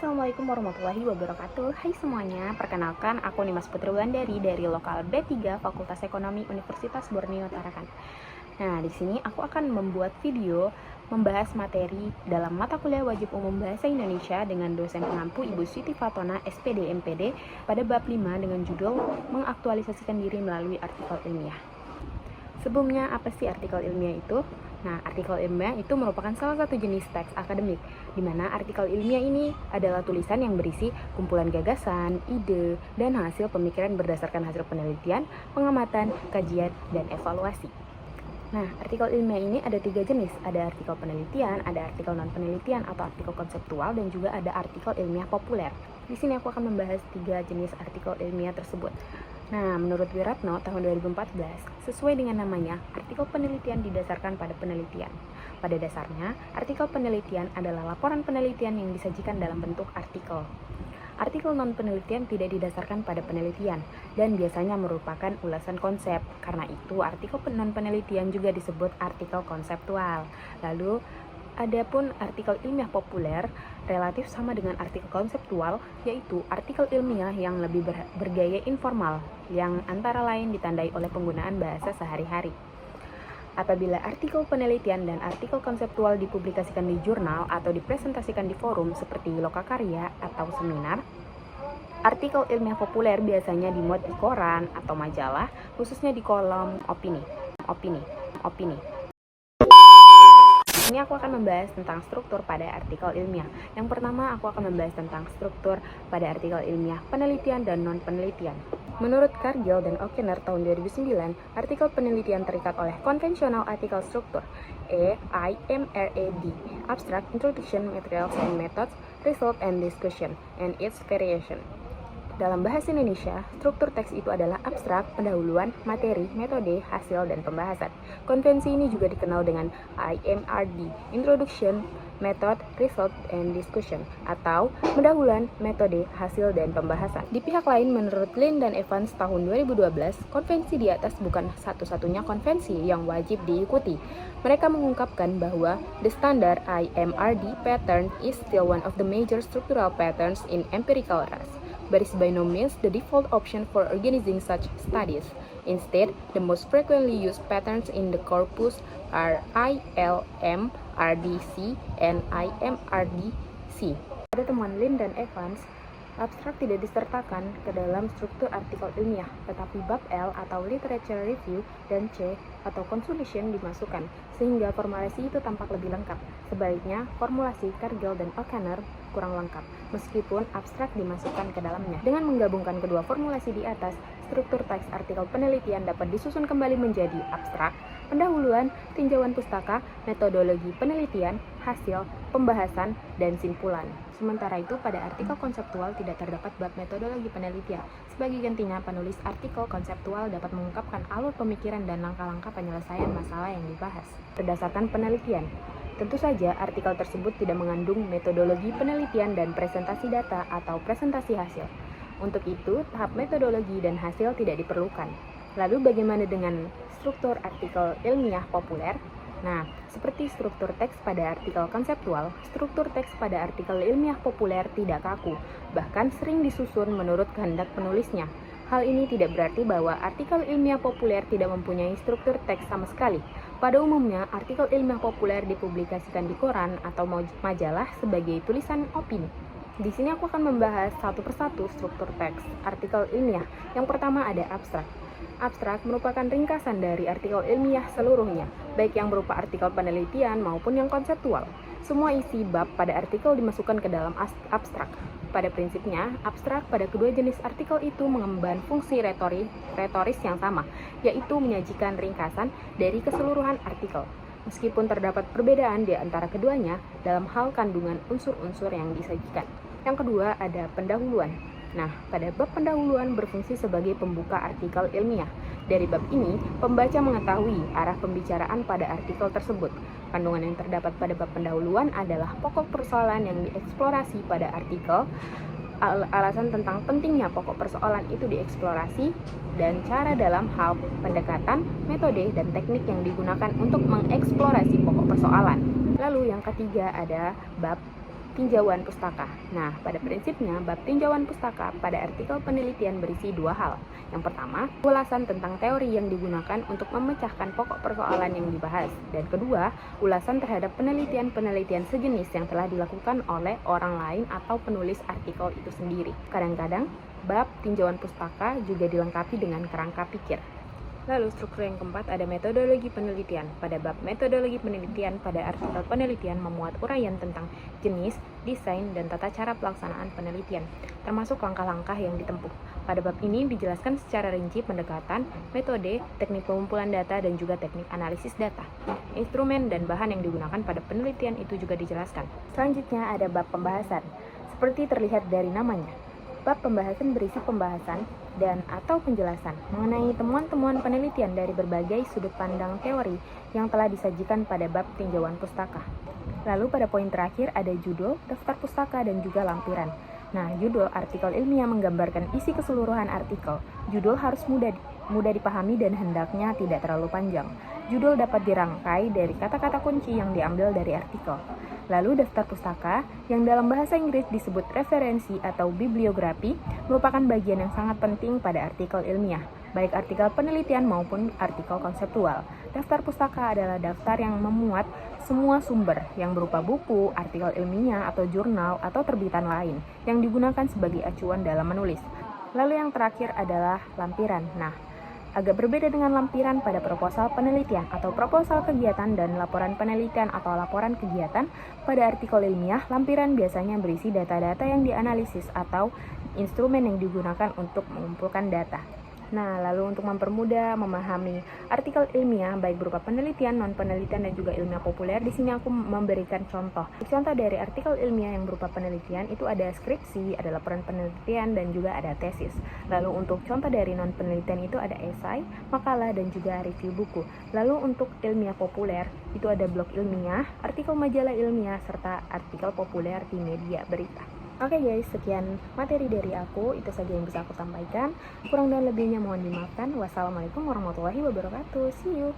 Assalamualaikum warahmatullahi wabarakatuh. Hai semuanya, perkenalkan aku Nimas Putri Wulandari dari Lokal B3 Fakultas Ekonomi Universitas Borneo Tarakan. Nah, di sini aku akan membuat video membahas materi dalam mata kuliah wajib umum Bahasa Indonesia dengan dosen pengampu Ibu Siti Fatona, SPD MPD pada bab 5 dengan judul Mengaktualisasikan diri melalui artikel ilmiah. Sebelumnya, apa sih artikel ilmiah itu? Nah, artikel ilmiah itu merupakan salah satu jenis teks akademik, di mana artikel ilmiah ini adalah tulisan yang berisi kumpulan gagasan, ide, dan hasil pemikiran berdasarkan hasil penelitian, pengamatan, kajian, dan evaluasi. Nah, artikel ilmiah ini ada 3 jenis. Ada artikel penelitian, ada artikel non-penelitian atau artikel konseptual, dan juga ada artikel ilmiah populer. Di sini aku akan membahas 3 jenis artikel ilmiah tersebut. Nah, menurut Wiratno tahun 2014, sesuai dengan namanya, artikel penelitian didasarkan pada penelitian. Pada dasarnya, artikel penelitian adalah laporan penelitian yang disajikan dalam bentuk artikel. Artikel non-penelitian tidak didasarkan pada penelitian dan biasanya merupakan ulasan konsep. Karena itu, artikel non-penelitian juga disebut artikel konseptual. Lalu, adapun artikel ilmiah populer relatif sama dengan artikel konseptual, yaitu artikel ilmiah yang lebih bergaya informal, yang antara lain ditandai oleh penggunaan bahasa sehari-hari. Apabila artikel penelitian dan artikel konseptual dipublikasikan di jurnal atau dipresentasikan di forum seperti lokakarya atau seminar, artikel ilmiah populer biasanya dimuat di koran atau majalah, khususnya di kolom opini. Ini aku akan membahas tentang struktur pada artikel ilmiah. Yang pertama, aku akan membahas tentang struktur pada artikel ilmiah, penelitian dan non-penelitian. Menurut Cargill dan O'Connor tahun 2009, artikel penelitian terikat oleh konvensional artikel struktur, AIMRAD, Abstract, Introduction, Materials and Methods, Result and Discussion, and its Variation. Dalam bahasa Indonesia, struktur teks itu adalah abstrak, pendahuluan, materi, metode, hasil, dan pembahasan. Konvensi ini juga dikenal dengan IMRD, Introduction, Method, Result, and Discussion, atau pendahuluan, metode, hasil, dan pembahasan. Di pihak lain, menurut Lin dan Evans tahun 2012, konvensi di atas bukan satu-satunya konvensi yang wajib diikuti. Mereka mengungkapkan bahwa the standard IMRD pattern is still one of the major structural patterns in empirical research, but is by no means the default option for organizing such studies. Instead, the most frequently used patterns in the corpus are ILM, RDC, and IMRDC. Pada temuan Lin dan Evans, abstrak tidak disertakan ke dalam struktur artikel ilmiah, tetapi bab L atau literature review dan C atau consultation dimasukkan, sehingga formulasi itu tampak lebih lengkap. Sebaliknya, formulasi Cargill dan O'Connor kurang lengkap, meskipun abstrak dimasukkan ke dalamnya. Dengan menggabungkan kedua formulasi di atas, struktur teks artikel penelitian dapat disusun kembali menjadi abstrak, pendahuluan, tinjauan pustaka, metodologi penelitian, hasil, pembahasan, dan simpulan. Sementara itu, pada artikel konseptual tidak terdapat bab metodologi penelitian. Sebagai gantinya, penulis artikel konseptual dapat mengungkapkan alur pemikiran dan langkah-langkah penyelesaian masalah yang dibahas berdasarkan penelitian. Tentu saja, artikel tersebut tidak mengandung metodologi penelitian dan presentasi data atau presentasi hasil. Untuk itu, tahap metodologi dan hasil tidak diperlukan. Lalu bagaimana dengan struktur artikel ilmiah populer? Nah, seperti struktur teks pada artikel konseptual, struktur teks pada artikel ilmiah populer tidak kaku, bahkan sering disusun menurut kehendak penulisnya. Hal ini tidak berarti bahwa artikel ilmiah populer tidak mempunyai struktur teks sama sekali. Pada umumnya, artikel ilmiah populer dipublikasikan di koran atau majalah sebagai tulisan opini. Di sini aku akan membahas satu persatu struktur teks artikel ilmiah. Yang pertama ada abstrak. Abstrak merupakan ringkasan dari artikel ilmiah seluruhnya, baik yang berupa artikel penelitian maupun yang konseptual. Semua isi bab pada artikel dimasukkan ke dalam abstrak. Pada prinsipnya, abstrak pada kedua jenis artikel itu mengemban fungsi retoris yang sama, yaitu menyajikan ringkasan dari keseluruhan artikel. Meskipun terdapat perbedaan di antara keduanya dalam hal kandungan unsur-unsur yang disajikan. Yang kedua ada pendahuluan. Nah, pada bab pendahuluan berfungsi sebagai pembuka artikel ilmiah. Dari bab ini, pembaca mengetahui arah pembicaraan pada artikel tersebut. Kandungan yang terdapat pada bab pendahuluan adalah pokok persoalan yang dieksplorasi pada artikel, alasan tentang pentingnya pokok persoalan itu dieksplorasi, dan cara dalam hal pendekatan, metode, dan teknik yang digunakan untuk mengeksplorasi pokok persoalan. Lalu yang ketiga ada bab tinjauan pustaka. Nah, pada prinsipnya, bab tinjauan pustaka pada artikel penelitian berisi dua hal. Yang pertama, ulasan tentang teori yang digunakan untuk memecahkan pokok persoalan yang dibahas. Dan kedua, ulasan terhadap penelitian-penelitian sejenis yang telah dilakukan oleh orang lain atau penulis artikel itu sendiri. Kadang-kadang, bab tinjauan pustaka juga dilengkapi dengan kerangka pikir. Lalu struktur yang keempat ada metodologi penelitian. Pada bab metodologi penelitian, pada artikel penelitian memuat uraian tentang jenis, desain, dan tata cara pelaksanaan penelitian, termasuk langkah-langkah yang ditempuh. Pada bab ini dijelaskan secara rinci pendekatan, metode, teknik pengumpulan data, dan juga teknik analisis data. Instrumen dan bahan yang digunakan pada penelitian itu juga dijelaskan. Selanjutnya ada bab pembahasan. Seperti terlihat dari namanya, bab pembahasan berisi pembahasan dan atau penjelasan mengenai temuan-temuan penelitian dari berbagai sudut pandang teori yang telah disajikan pada bab tinjauan pustaka. Lalu pada poin terakhir ada judul, daftar pustaka, dan juga lampiran. Nah, judul artikel ilmiah menggambarkan isi keseluruhan artikel. Judul harus mudah dipahami dan hendaknya tidak terlalu panjang. Judul dapat dirangkai dari kata-kata kunci yang diambil dari artikel. Lalu daftar pustaka, yang dalam bahasa Inggris disebut referensi atau bibliografi, merupakan bagian yang sangat penting pada artikel ilmiah, baik artikel penelitian maupun artikel konseptual. Daftar pustaka adalah daftar yang memuat semua sumber yang berupa buku, artikel ilmiah, atau jurnal, atau terbitan lain yang digunakan sebagai acuan dalam menulis. Lalu yang terakhir adalah lampiran. Nah, agak berbeda dengan lampiran pada proposal penelitian atau proposal kegiatan dan laporan penelitian atau laporan kegiatan. Pada artikel ilmiah, lampiran biasanya berisi data-data yang dianalisis atau instrumen yang digunakan untuk mengumpulkan data. Nah, lalu untuk mempermudah memahami artikel ilmiah baik berupa penelitian, non-penelitian, dan juga ilmiah populer, di sini aku memberikan contoh. Contoh dari artikel ilmiah yang berupa penelitian itu ada skripsi, ada laporan penelitian, dan juga ada tesis. Lalu untuk contoh dari non-penelitian itu ada esai, makalah, dan juga review buku. Lalu untuk ilmiah populer itu ada blog ilmiah, artikel majalah ilmiah, serta artikel populer di media berita. Oke guys, sekian materi dari aku, itu saja yang bisa aku sampaikan. Kurang dan lebihnya mohon dimaafkan. Wassalamualaikum warahmatullahi wabarakatuh. See you.